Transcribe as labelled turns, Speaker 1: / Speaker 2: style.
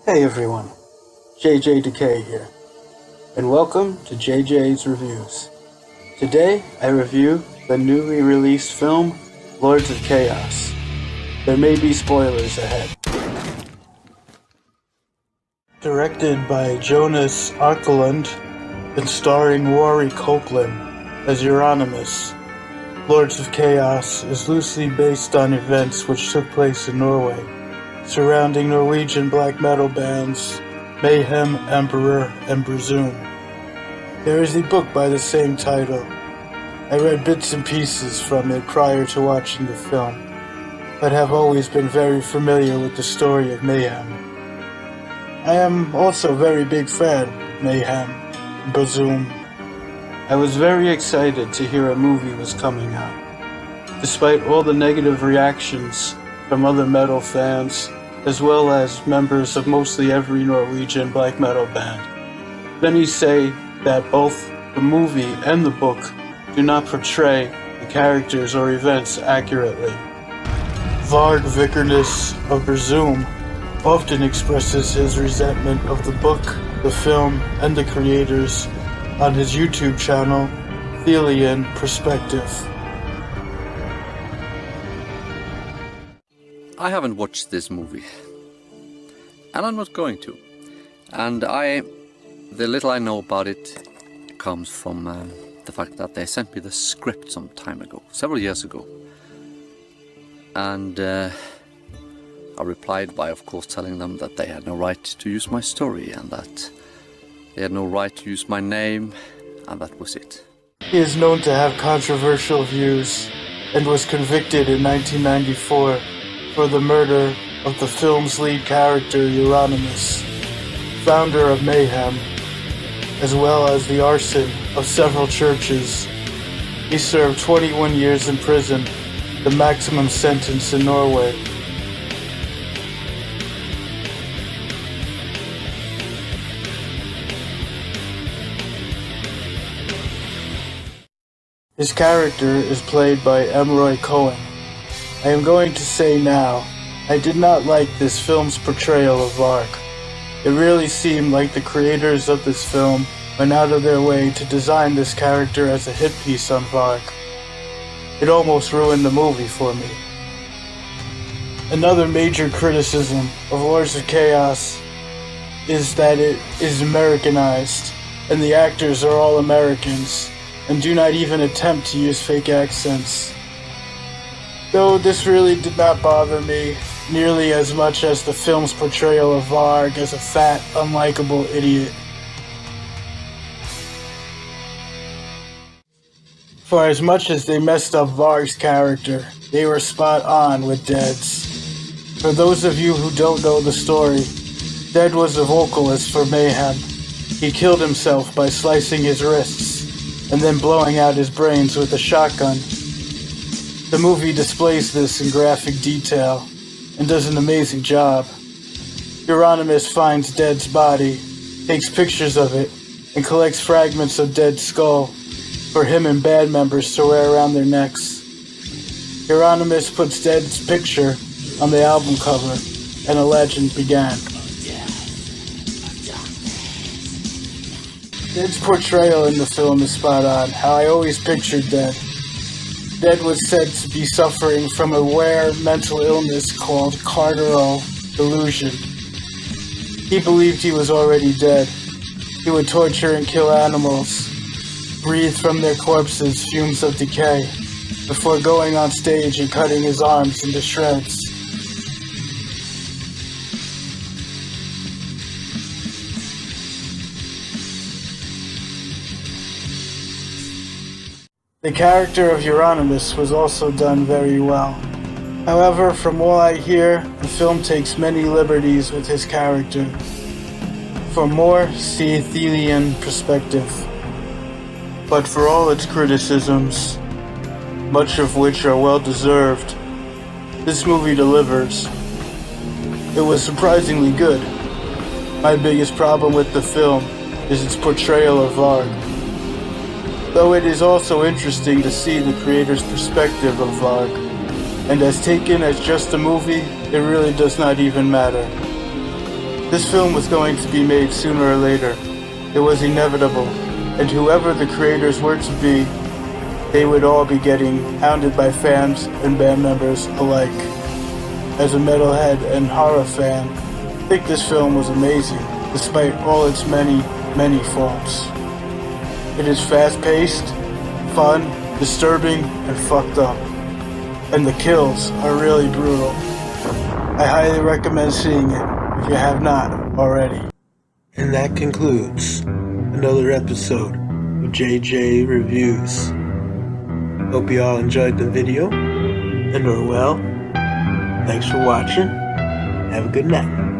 Speaker 1: Hey everyone, JJ Decay here, and welcome to JJ's Reviews. Today I review the newly released film, Lords of Chaos. There may be spoilers ahead. Directed by Jonas Åkerlund and starring Rory Copeland as Euronymous, Lords of Chaos is loosely based on events which took place in Norway, surrounding Norwegian black metal bands Mayhem, Emperor, and Presume. There is a book by the same title. I read bits and pieces from it prior to watching the film, but have always been very familiar with the story of Mayhem. I am also a very big fan of Mayhem and Presume. I was very excited to hear a movie was coming out, despite all the negative reactions from other metal fans, as well as members of mostly every Norwegian black metal band. Many say that both the movie and the book do not portray the characters or events accurately. Varg Vikernes of Presume often expresses his resentment of the book, the film, and the creators on his YouTube channel, Thelian Perspective.
Speaker 2: I haven't watched this movie, and I'm not going to. And the little I know about it comes from the fact that they sent me the script some time ago, several years ago. And I replied by, of course, telling them that they had no right to use my story, and that they had no right to use my name, and that was it.
Speaker 1: He is known to have controversial views, and was convicted in 1994 for the murder of the film's lead character, Euronymous, founder of Mayhem, as well as the arson of several churches. He served 21 years in prison, the maximum sentence in Norway. His character is played by Emroy Cohen. I am going to say now, I did not like this film's portrayal of Varg. It really seemed like the creators of this film went out of their way to design this character as a hit piece on Varg. It almost ruined the movie for me. Another major criticism of Lords of Chaos is that it is Americanized, and the actors are all Americans, and do not even attempt to use fake accents. Though this really did not bother me nearly as much as the film's portrayal of Varg as a fat, unlikable idiot. For as much as they messed up Varg's character, they were spot on with Dead's. For those of you who don't know the story, Dead was a vocalist for Mayhem. He killed himself by slicing his wrists and then blowing out his brains with a shotgun. The movie displays this in graphic detail and does an amazing job. Euronymous finds Dead's body, takes pictures of it, and collects fragments of Dead's skull for him and band members to wear around their necks. Euronymous puts Dead's picture on the album cover, and a legend began. Dead's portrayal in the film is spot on, how I always pictured Dead. Dead was said to be suffering from a rare mental illness called carnal delusion. He believed he was already dead. He would torture and kill animals, breathe from their corpses fumes of decay, before going on stage and cutting his arms into shreds. The character of Euronymous was also done very well. However, from all I hear, the film takes many liberties with his character. For more, see Thelian Perspective. But for all its criticisms, much of which are well deserved, this movie delivers. It was surprisingly good. My biggest problem with the film is its portrayal of Varg. Though it is also interesting to see the creator's perspective of Varg, and as taken as just a movie, it really does not even matter. This film was going to be made sooner or later. It was inevitable, and whoever the creators were to be, they would all be getting hounded by fans and band members alike. As a metalhead and horror fan, I think this film was amazing, despite all its many, many faults. It is fast-paced, fun, disturbing, and fucked up. And the kills are really brutal. I highly recommend seeing it if you have not already. And that concludes another episode of JJ Reviews. Hope you all enjoyed the video and are well. Thanks for watching. Have a good night.